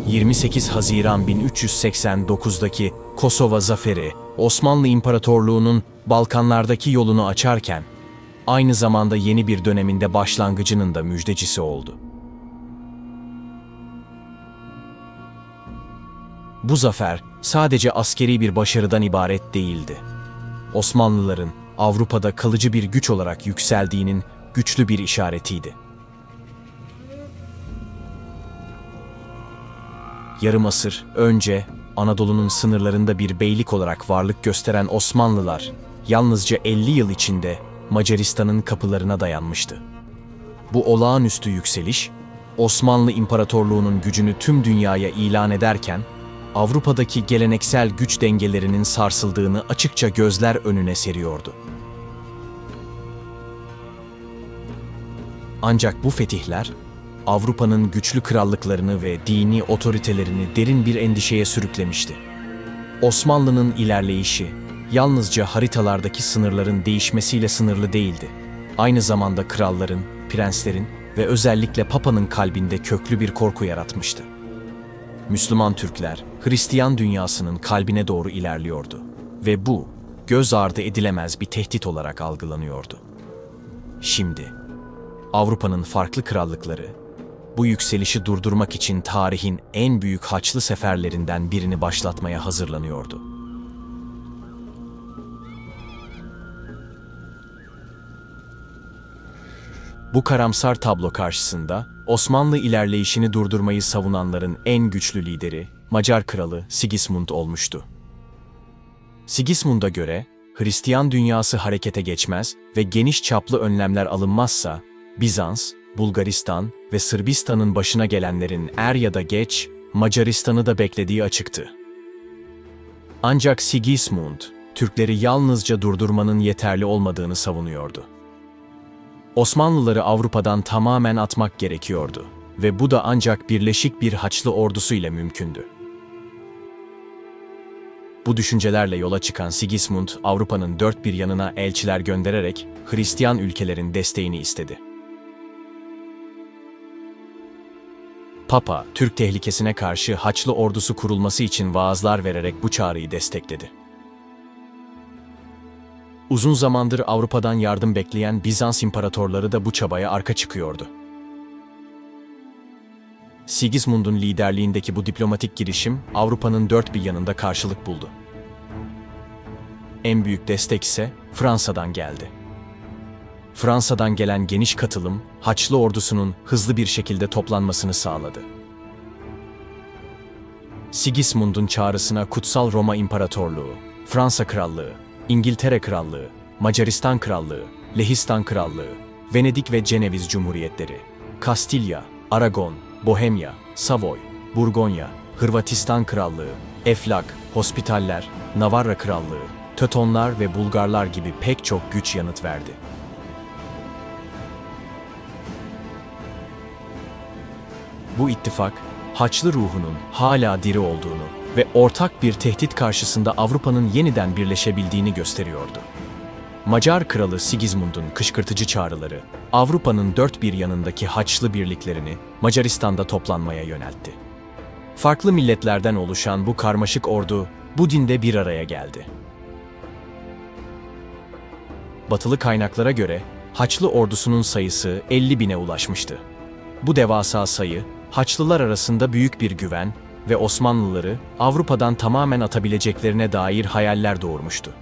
28 Haziran 1389'daki Kosova zaferi, Osmanlı İmparatorluğu'nun Balkanlardaki yolunu açarken, aynı zamanda yeni bir döneminde başlangıcının da müjdecisi oldu. Bu zafer sadece askeri bir başarıdan ibaret değildi. Osmanlıların Avrupa'da kalıcı bir güç olarak yükseldiğinin güçlü bir işaretiydi. Yarım asır önce Anadolu'nun sınırlarında bir beylik olarak varlık gösteren Osmanlılar, yalnızca 50 yıl içinde Macaristan'ın kapılarına dayanmıştı. Bu olağanüstü yükseliş, Osmanlı İmparatorluğu'nun gücünü tüm dünyaya ilan ederken, Avrupa'daki geleneksel güç dengelerinin sarsıldığını açıkça gözler önüne seriyordu. Ancak bu fetihler, Avrupa'nın güçlü krallıklarını ve dini otoritelerini derin bir endişeye sürüklemişti. Osmanlı'nın ilerleyişi, yalnızca haritalardaki sınırların değişmesiyle sınırlı değildi. Aynı zamanda kralların, prenslerin ve özellikle Papa'nın kalbinde köklü bir korku yaratmıştı. Müslüman Türkler, Hristiyan dünyasının kalbine doğru ilerliyordu ve bu, göz ardı edilemez bir tehdit olarak algılanıyordu. Şimdi, Avrupa'nın farklı krallıkları, bu yükselişi durdurmak için tarihin en büyük Haçlı seferlerinden birini başlatmaya hazırlanıyordu. Bu karamsar tablo karşısında Osmanlı ilerleyişini durdurmayı savunanların en güçlü lideri Macar kralı Sigismund olmuştu. Sigismund'a göre Hristiyan dünyası harekete geçmez ve geniş çaplı önlemler alınmazsa Bizans, Bulgaristan ve Sırbistan'ın başına gelenlerin er ya da geç Macaristan'ı da beklediği açıktı. Ancak Sigismund, Türkleri yalnızca durdurmanın yeterli olmadığını savunuyordu. Osmanlıları Avrupa'dan tamamen atmak gerekiyordu ve bu da ancak birleşik bir Haçlı ordusu ile mümkündü. Bu düşüncelerle yola çıkan Sigismund, Avrupa'nın dört bir yanına elçiler göndererek Hristiyan ülkelerin desteğini istedi. Papa, Türk tehlikesine karşı Haçlı ordusu kurulması için vaazlar vererek bu çağrıyı destekledi. Uzun zamandır Avrupa'dan yardım bekleyen Bizans imparatorları da bu çabaya arka çıkıyordu. Sigismund'un liderliğindeki bu diplomatik girişim Avrupa'nın dört bir yanında karşılık buldu. En büyük destek ise Fransa'dan geldi. Fransa'dan gelen geniş katılım, Haçlı ordusunun hızlı bir şekilde toplanmasını sağladı. Sigismund'un çağrısına Kutsal Roma İmparatorluğu, Fransa Krallığı, İngiltere Krallığı, Macaristan Krallığı, Lehistan Krallığı, Venedik ve Ceneviz Cumhuriyetleri, Kastilya, Aragon, Bohemya, Savoy, Burgonya, Hırvatistan Krallığı, Eflak, Hospitaller, Navarra Krallığı, Teutonlar ve Bulgarlar gibi pek çok güç yanıt verdi. Bu ittifak, Haçlı ruhunun hala diri olduğunu ve ortak bir tehdit karşısında Avrupa'nın yeniden birleşebildiğini gösteriyordu. Macar kralı Sigismund'un kışkırtıcı çağrıları, Avrupa'nın dört bir yanındaki Haçlı birliklerini Macaristan'da toplanmaya yöneltti. Farklı milletlerden oluşan bu karmaşık ordu, Budin'de bir araya geldi. Batılı kaynaklara göre, Haçlı ordusunun sayısı 50.000'e ulaşmıştı. Bu devasa sayı, Haçlılar arasında büyük bir güven ve Osmanlıları Avrupa'dan tamamen atabileceklerine dair hayaller doğurmuştu.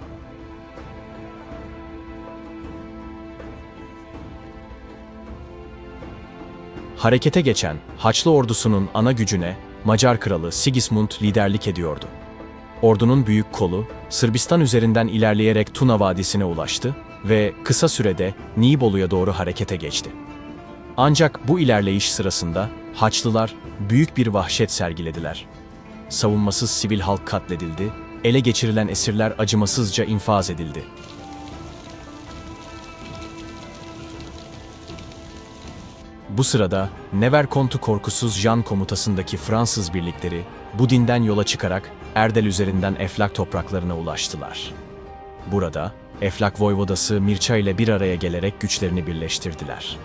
Harekete geçen Haçlı ordusunun ana gücüne Macar kralı Sigismund liderlik ediyordu. Ordunun büyük kolu Sırbistan üzerinden ilerleyerek Tuna Vadisi'ne ulaştı ve kısa sürede Nibolu'ya doğru harekete geçti. Ancak bu ilerleyiş sırasında Haçlılar büyük bir vahşet sergilediler. Savunmasız sivil halk katledildi, ele geçirilen esirler acımasızca infaz edildi. Bu sırada Neverkontu korkusuz Jean komutasındaki Fransız birlikleri Budin'den yola çıkarak Erdel üzerinden Eflak topraklarına ulaştılar. Burada Eflak voyvodası Mirça ile bir araya gelerek güçlerini birleştirdiler.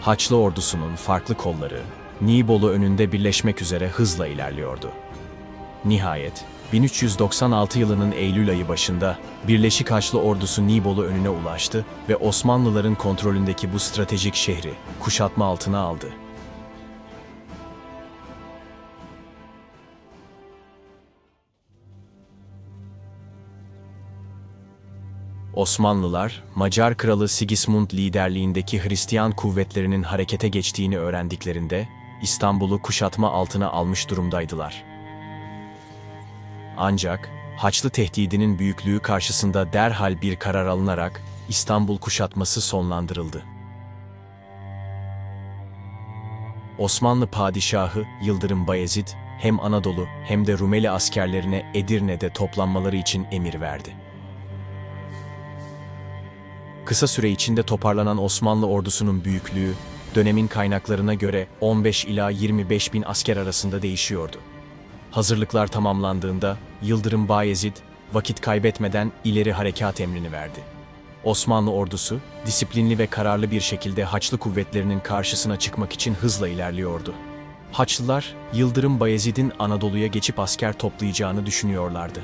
Haçlı ordusunun farklı kolları Nibolu önünde birleşmek üzere hızla ilerliyordu. Nihayet, 1396 yılının Eylül ayı başında Birleşik Haçlı Ordusu Nibolu önüne ulaştı ve Osmanlıların kontrolündeki bu stratejik şehri kuşatma altına aldı. Osmanlılar, Macar Kralı Sigismund liderliğindeki Hristiyan kuvvetlerinin harekete geçtiğini öğrendiklerinde İstanbul'u kuşatma altına almış durumdaydılar. Ancak Haçlı tehdidinin büyüklüğü karşısında derhal bir karar alınarak İstanbul kuşatması sonlandırıldı. Osmanlı padişahı Yıldırım Bayezid hem Anadolu hem de Rumeli askerlerine Edirne'de toplanmaları için emir verdi. Kısa süre içinde toparlanan Osmanlı ordusunun büyüklüğü, dönemin kaynaklarına göre 15 ila 25 bin asker arasında değişiyordu. Hazırlıklar tamamlandığında Yıldırım Bayezid vakit kaybetmeden ileri harekat emrini verdi. Osmanlı ordusu disiplinli ve kararlı bir şekilde Haçlı kuvvetlerinin karşısına çıkmak için hızla ilerliyordu. Haçlılar Yıldırım Bayezid'in Anadolu'ya geçip asker toplayacağını düşünüyorlardı.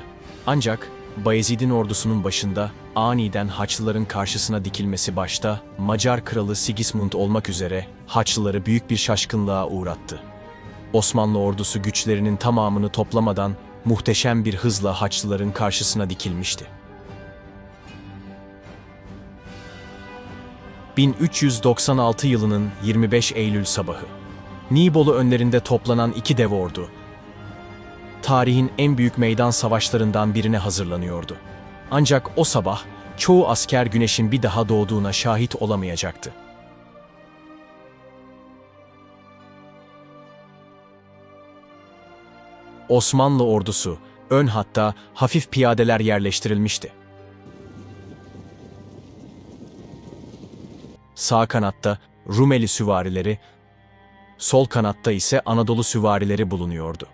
Ancak Bayezid'in ordusunun başında aniden Haçlıların karşısına dikilmesi başta Macar Kralı Sigismund olmak üzere Haçlıları büyük bir şaşkınlığa uğrattı. Osmanlı ordusu güçlerinin tamamını toplamadan muhteşem bir hızla Haçlıların karşısına dikilmişti. 1396 yılının 25 Eylül sabahı, Nibolu önlerinde toplanan iki dev ordu, tarihin en büyük meydan savaşlarından birine hazırlanıyordu. Ancak o sabah çoğu asker güneşin bir daha doğduğuna şahit olamayacaktı. Osmanlı ordusu ön hatta hafif piyadeler yerleştirilmişti. Sağ kanatta Rumeli süvarileri, sol kanatta ise Anadolu süvarileri bulunuyordu.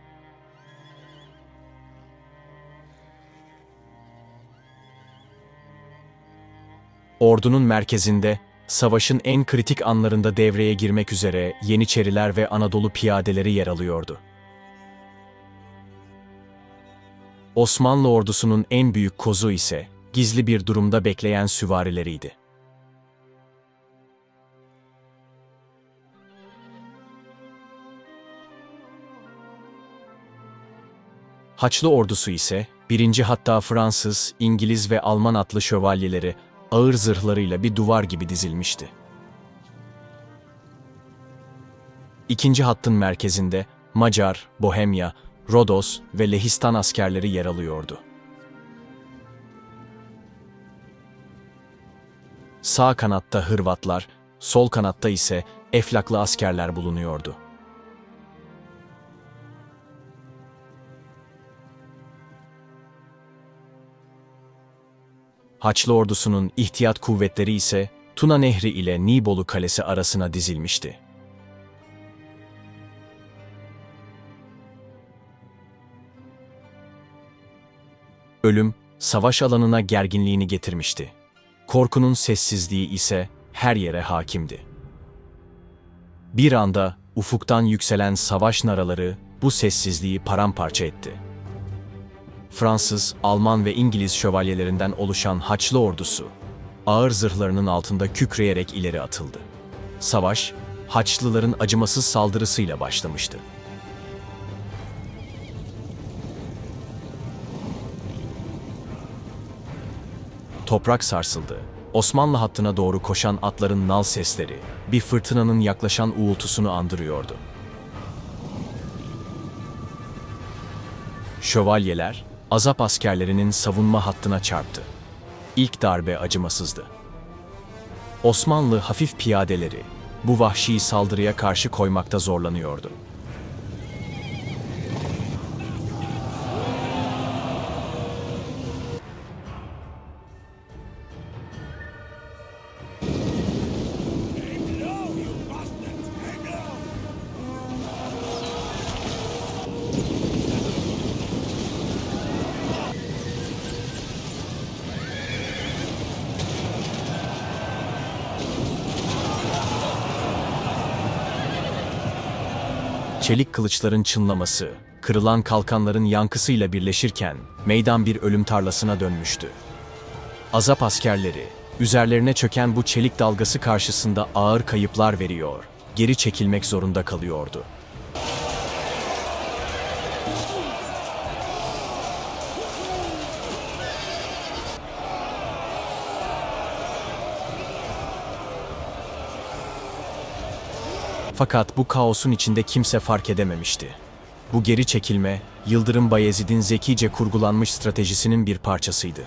Ordunun merkezinde, savaşın en kritik anlarında devreye girmek üzere Yeniçeriler ve Anadolu piyadeleri yer alıyordu. Osmanlı ordusunun en büyük kozu ise gizli bir durumda bekleyen süvarileriydi. Haçlı ordusu ise 1. hatta Fransız, İngiliz ve Alman atlı şövalyeleri ağır zırhlarıyla bir duvar gibi dizilmişti. İkinci hattın merkezinde Macar, Bohemya, Rodos ve Lehistan askerleri yer alıyordu. Sağ kanatta Hırvatlar, sol kanatta ise Eflaklı askerler bulunuyordu. Haçlı ordusunun ihtiyat kuvvetleri ise Tuna Nehri ile Nibolu Kalesi arasına dizilmişti. Ölüm, savaş alanına gerginliğini getirmişti. Korkunun sessizliği ise her yere hakimdi. Bir anda ufuktan yükselen savaş naraları bu sessizliği paramparça etti. Fransız, Alman ve İngiliz şövalyelerinden oluşan Haçlı ordusu, ağır zırhlarının altında kükreyerek ileri atıldı. Savaş, Haçlıların acımasız saldırısıyla başlamıştı. Toprak sarsıldı. Osmanlı hattına doğru koşan atların nal sesleri, bir fırtınanın yaklaşan uğultusunu andırıyordu. Şövalyeler, Azap askerlerinin savunma hattına çarptı. İlk darbe acımasızdı. Osmanlı hafif piyadeleri, bu vahşi saldırıya karşı koymakta zorlanıyordu. Çelik kılıçların çınlaması, kırılan kalkanların yankısıyla birleşirken meydan bir ölüm tarlasına dönmüştü. Azap askerleri, üzerlerine çöken bu çelik dalgası karşısında ağır kayıplar veriyor, geri çekilmek zorunda kalıyordu. Fakat bu kaosun içinde kimse fark edememişti. Bu geri çekilme, Yıldırım Bayezid'in zekice kurgulanmış stratejisinin bir parçasıydı.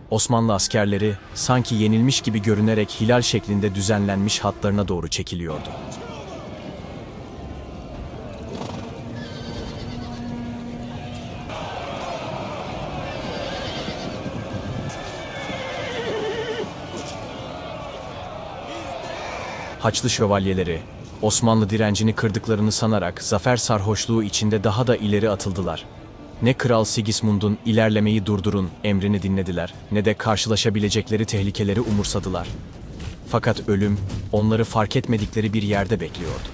Osmanlı askerleri sanki yenilmiş gibi görünerek hilal şeklinde düzenlenmiş hatlarına doğru çekiliyordu. Haçlı şövalyeleri, Osmanlı direncini kırdıklarını sanarak zafer sarhoşluğu içinde daha da ileri atıldılar. Ne Kral Sigismund'un ilerlemeyi durdurun emrini dinlediler, ne de karşılaşabilecekleri tehlikeleri umursadılar. Fakat ölüm, onları fark etmedikleri bir yerde bekliyordu.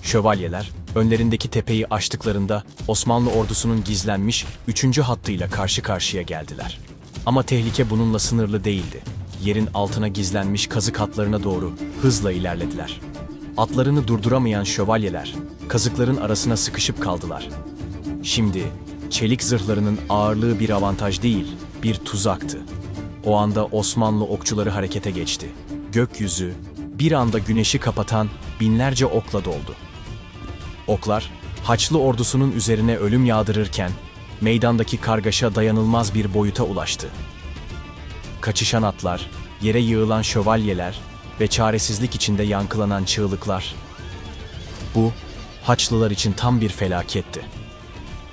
Şövalyeler, önlerindeki tepeyi aştıklarında Osmanlı ordusunun gizlenmiş 3. hattıyla karşı karşıya geldiler. Ama tehlike bununla sınırlı değildi. Yerin altına gizlenmiş kazık hatlarına doğru hızla ilerlediler. Atlarını durduramayan şövalyeler, kazıkların arasına sıkışıp kaldılar. Şimdi, çelik zırhlarının ağırlığı bir avantaj değil, bir tuzaktı. O anda Osmanlı okçuları harekete geçti. Gökyüzü, bir anda güneşi kapatan binlerce okla doldu. Oklar, Haçlı ordusunun üzerine ölüm yağdırırken, meydandaki kargaşa dayanılmaz bir boyuta ulaştı. Kaçışan atlar, yere yığılan şövalyeler ve çaresizlik içinde yankılanan çığlıklar. Bu, Haçlılar için tam bir felaketti.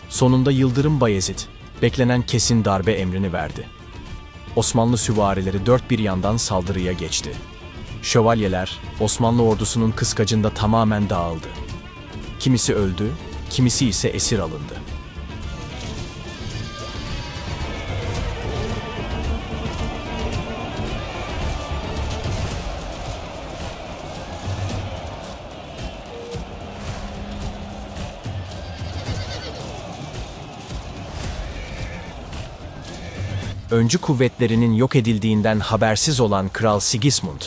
Sonunda Yıldırım Bayezid, beklenen kesin darbe emrini verdi. Osmanlı süvarileri dört bir yandan saldırıya geçti. Şövalyeler, Osmanlı ordusunun kıskacında tamamen dağıldı. Kimisi öldü, kimisi ise esir alındı. Öncü kuvvetlerinin yok edildiğinden habersiz olan Kral Sigismund,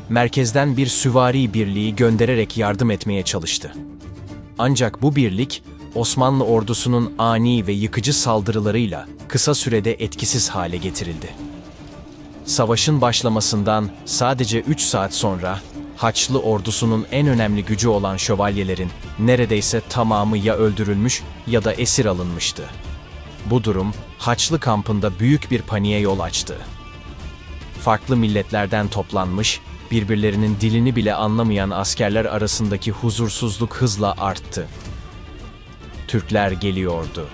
merkezden bir süvari birliği göndererek yardım etmeye çalıştı. Ancak bu birlik, Osmanlı ordusunun ani ve yıkıcı saldırılarıyla kısa sürede etkisiz hale getirildi. Savaşın başlamasından sadece 3 saat sonra, Haçlı ordusunun en önemli gücü olan şövalyelerin neredeyse tamamı ya öldürülmüş ya da esir alınmıştı. Bu durum, Haçlı kampında büyük bir paniğe yol açtı. Farklı milletlerden toplanmış, birbirlerinin dilini bile anlamayan askerler arasındaki huzursuzluk hızla arttı. Türkler geliyordu.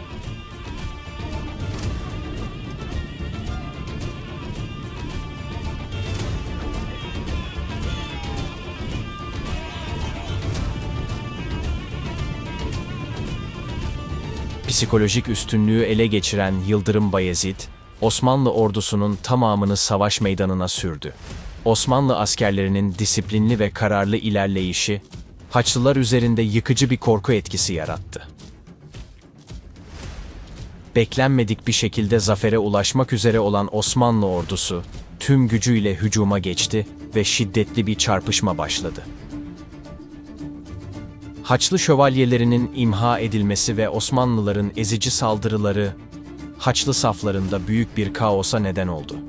Psikolojik üstünlüğü ele geçiren Yıldırım Bayezid, Osmanlı ordusunun tamamını savaş meydanına sürdü. Osmanlı askerlerinin disiplinli ve kararlı ilerleyişi, Haçlılar üzerinde yıkıcı bir korku etkisi yarattı. Beklenmedik bir şekilde zafere ulaşmak üzere olan Osmanlı ordusu, tüm gücüyle hücuma geçti ve şiddetli bir çarpışma başladı. Haçlı şövalyelerinin imha edilmesi ve Osmanlıların ezici saldırıları, Haçlı saflarında büyük bir kaosa neden oldu.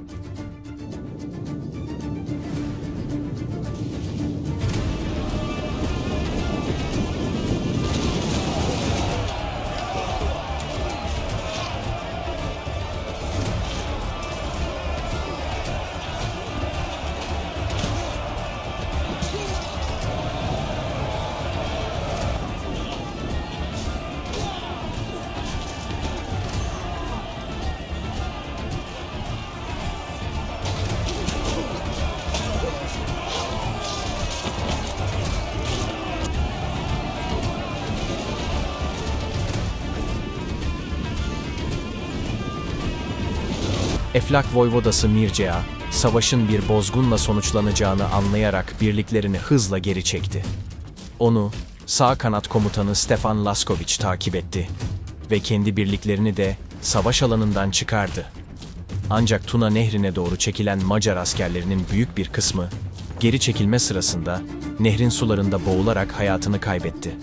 Eflak Voyvodası Mircea, savaşın bir bozgunla sonuçlanacağını anlayarak birliklerini hızla geri çekti. Onu, sağ kanat komutanı Stefan Laskoviç takip etti ve kendi birliklerini de savaş alanından çıkardı. Ancak Tuna Nehri'ne doğru çekilen Macar askerlerinin büyük bir kısmı, geri çekilme sırasında nehrin sularında boğularak hayatını kaybetti.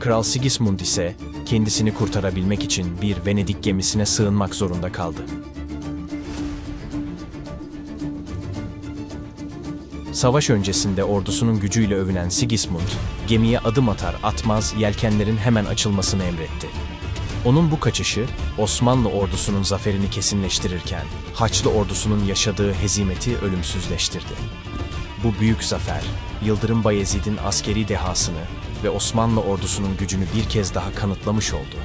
Kral Sigismund ise kendisini kurtarabilmek için bir Venedik gemisine sığınmak zorunda kaldı. Savaş öncesinde ordusunun gücüyle övünen Sigismund, gemiye adım atar atmaz yelkenlerin hemen açılmasını emretti. Onun bu kaçışı, Osmanlı ordusunun zaferini kesinleştirirken, Haçlı ordusunun yaşadığı hezimeti ölümsüzleştirdi. Bu büyük zafer, Yıldırım Bayezid'in askeri dehasını ve Osmanlı ordusunun gücünü bir kez daha kanıtlamış oldu.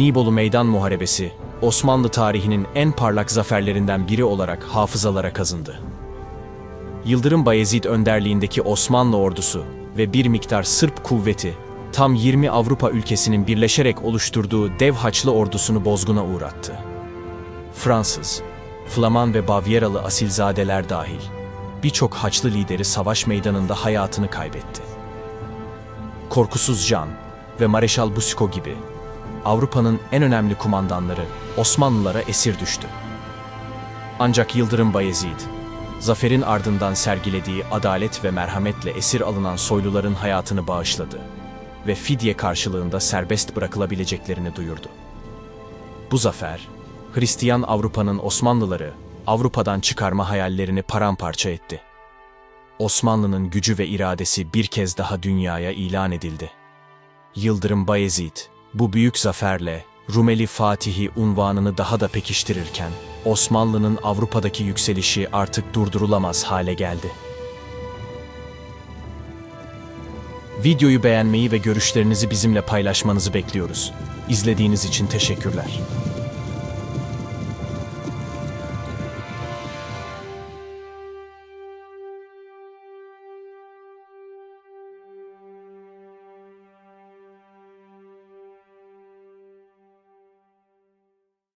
Nibolu Meydan Muharebesi, Osmanlı tarihinin en parlak zaferlerinden biri olarak hafızalara kazındı. Yıldırım Bayezid önderliğindeki Osmanlı ordusu ve bir miktar Sırp kuvveti, tam 20 Avrupa ülkesinin birleşerek oluşturduğu dev Haçlı ordusunu bozguna uğrattı. Fransız, Flaman ve Bavyeralı asilzadeler dahil, birçok Haçlı lideri savaş meydanında hayatını kaybetti. Korkusuz Can ve Mareşal Boucicaut gibi Avrupa'nın en önemli kumandanları Osmanlılara esir düştü. Ancak Yıldırım Bayezid, zaferin ardından sergilediği adalet ve merhametle esir alınan soyluların hayatını bağışladı ve fidye karşılığında serbest bırakılabileceklerini duyurdu. Bu zafer, Hristiyan Avrupa'nın Osmanlıları Avrupa'dan çıkarma hayallerini paramparça etti. Osmanlı'nın gücü ve iradesi bir kez daha dünyaya ilan edildi. Yıldırım Bayezid, bu büyük zaferle Rumeli Fatihi unvanını daha da pekiştirirken, Osmanlı'nın Avrupa'daki yükselişi artık durdurulamaz hale geldi. Videoyu beğenmeyi ve görüşlerinizi bizimle paylaşmanızı bekliyoruz. İzlediğiniz için teşekkürler.